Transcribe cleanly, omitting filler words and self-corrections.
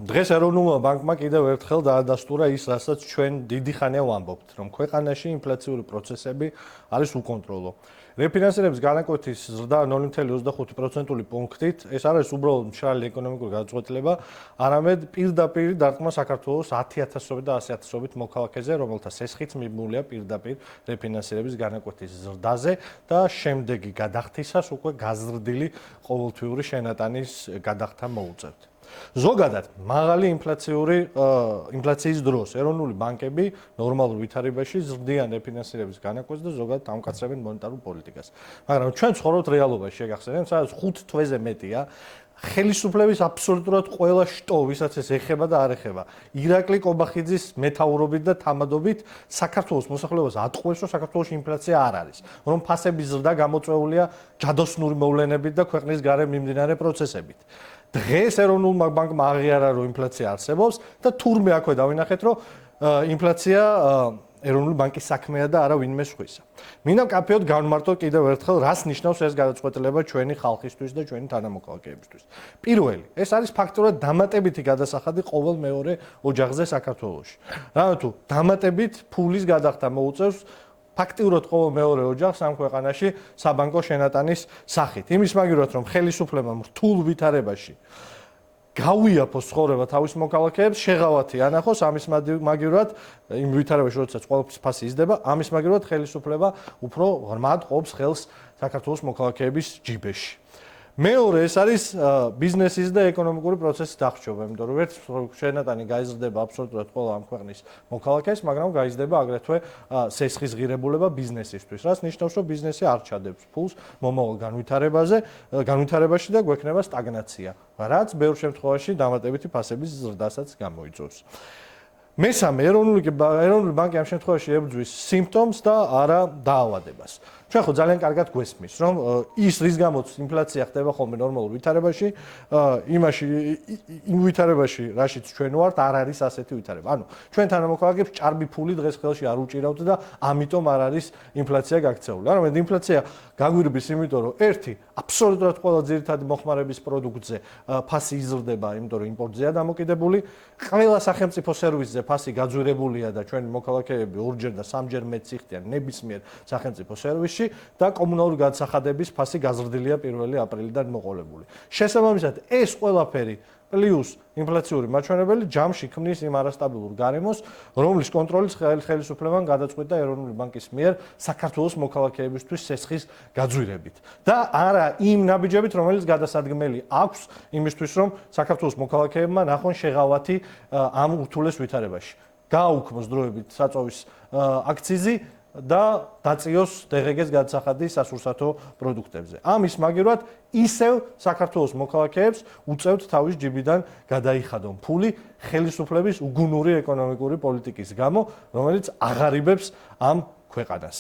დღეს ეროვნულმა ბანკმა კიდევ ერთხელ დაადასტურა ის, რასაც ჩვენ დიდი ხანია ვამბობთ, რომ ქვეყანაში ინფლაციური პროცესები არის უკონტროლო. რეფინანსირების განაკვეთის ზრდა 0.25% პუნქტით, ეს არის უბრალოდ მშრალი ეკონომიკური გადაწყვეტილება, არამედ პირდაპირ დარტყმა საქართველოს 10,000-ობით და 100,000-ობით მოქალაქეზე, რომელთა სესხიც მიბმულია პირდაპირ რეფინანსირების განაკვეთის ზრდაზე და შემდეგი გადახდისას უკვე გაზრდილი ყოველთვიური შენატანის გადახდა მოუწევთ. ზოგადად, მაღალი ინფლაციის დროს ეროვნული ბანკები ნორმალურ ვითარებაში ზრდიან რეფინანსირების განაკვეთს და ზოგადად ამკაცრებენ მონეტარულ პოლიტიკას. მაგრამ ჩვენ ცხოვრობთ რეალობაში, შეგახსენებთ, სადაც 5 თვეზე მეტია ხელისუფლების აბსოლუტურად ყველა შტო, ვისაც ეს ეხება და არ ეხება. ირაკლი კობახიძის მეთაურობით და თამადობით საქართველოს მოსახლეობას ატყუებს, რომ საქართველოში ინფლაცია არ არის, რომ ფასების ზრდა გამოწვეულია ჯადოსნური მოვლენებით და ქვეყნის გარეთ მიმდინარე პროცესებით. დღეს ეროვნულმა ბანკმა აღიარა, რომ ინფლაცია არსებობს და თურმე აქვე დავინახეთ, რომ ინფლაცია ეროვნული ბანკის საქმეა და არა ვინმე სხვისა. მინდა კაფეოდ განმარტო კიდევ ერთხელ, რას ნიშნავს ეს გადაწყვეტილება ჩვენი ხალხისთვის და ჩვენი თანამოქალაქეებისთვის. პირველი, ეს არის ფაქტურად დამატებითი გადასახადი ყოველ მეორე ოჯახზე საქართველოში. რადგან თუ დამატებით ფულის გადახდა მოუწევს ფაქტიურად ყოველ მეორე ოჯახს ამ ქვეყანაში საბანკო შენატანის სახით. იმის მაგივრად, რომ ხელისუფლებამ რთულ ვითარებაში გავიაფოს ცხოვრება თავის მოქალაქეებს, შეღავათი ანახოს ამის მაგივრად, იმ ვითარებაში, როდესაც ყველაფრის ფასი იზრდება, ამის მაგივრად ხელისუფლება უფრო ღრმად ყოფს ხელს საქართველოს მოქალაქეების ჯიბეში. მეორე, ეს არის ბიზნესის და ეკონომიკური პროცესის აღჭურვა, იმიტომ რომ ერთ შენატანი გაიზრდება აბსოლუტურად ყველა ამ ქვეყნის მოქალაქეს, მაგრამ გაიზრდება აგრეთვე სესხის ღირებულება ბიზნესისთვის, რაც ნიშნავს, რომ ბიზნესი არ ჩადებს ფულს მომავალ განვითარებაში და გვექნება სტაგნაცია, რაც ბევრ შემთხვევაში დამატებითი ფასების ზრდასაც გამოიწვევს. მესამე, ეროვნული ბანკი ამ შემთხვევაში ებრძვის სიმპტომს და არა დაავადებას. ჩვენ ხო ძალიან კარგად გვესმის, რომ ის რის გამოც ინფლაცია ხდება ხოლმე ნორმალურ ვითარებაში, იმ ვითარებაში, რაშიც ჩვენ ვართ, არ არის ასეთი ვითარება. ანუ ჩვენ თანამოქალაქეებს ჭარბი ფული დღეს ხელში არ უჭირავთ და ამიტომ არ არის ინფლაცია გაქცეული. არამედ ინფლაცია გაგვირბის, იმიტომ რომ ერთი, აბსოლუტურად ყველა ძირითადი მოხმარების პროდუქტზე ფასი იზრდება, იმიტომ რომ იმპორტზეა დამოკიდებული, ყველა სახელმწიფო სერვისზე ფასი გაძვირებულია და ჩვენი მოქალაქეები ორჯერ და სამჯერ მეტს იხდიან ნებისმიერ სახელმწიფო სერვისში და კომუნალური გადასახადების ფასი გაზრდილია 1 აპრილიდან მოყოლებული. შესაბამისად, ეს ყველაფერი პლუს ინფლაციური მაჩვენებელი ჯამში ქმნის იმ არასტაბილურ გარემოს, რომლის კონტროლის ხელისუფლებამ გადაწყვიტა ეროვნული ბანკის მიერ საქართველოს მოქალაქეებისთვის სესხის გაძვირებით და არა იმ ნაბიჯებით, რომელიც გადასადგმელი აქვს იმისთვის, რომ საქართველოს მოქალაქეებმა ნახონ შეღავათი ამ ურთულეს ვითარებაში. გააუქმოს დროებით საწოვის აქციზი და დაწიოს დღგ-ს გადასახადი სასურსათო პროდუქტებზე. ამის მაგივრად ისევ საქართველოს მოქალაქეებს უწევთ თავის ჯიბიდან გადაიხადონ ფული ხელისუფლების უგუნური ეკონომიკური პოლიტიკის გამო, რომელიც აღარიბებს ამ ქვეყანას.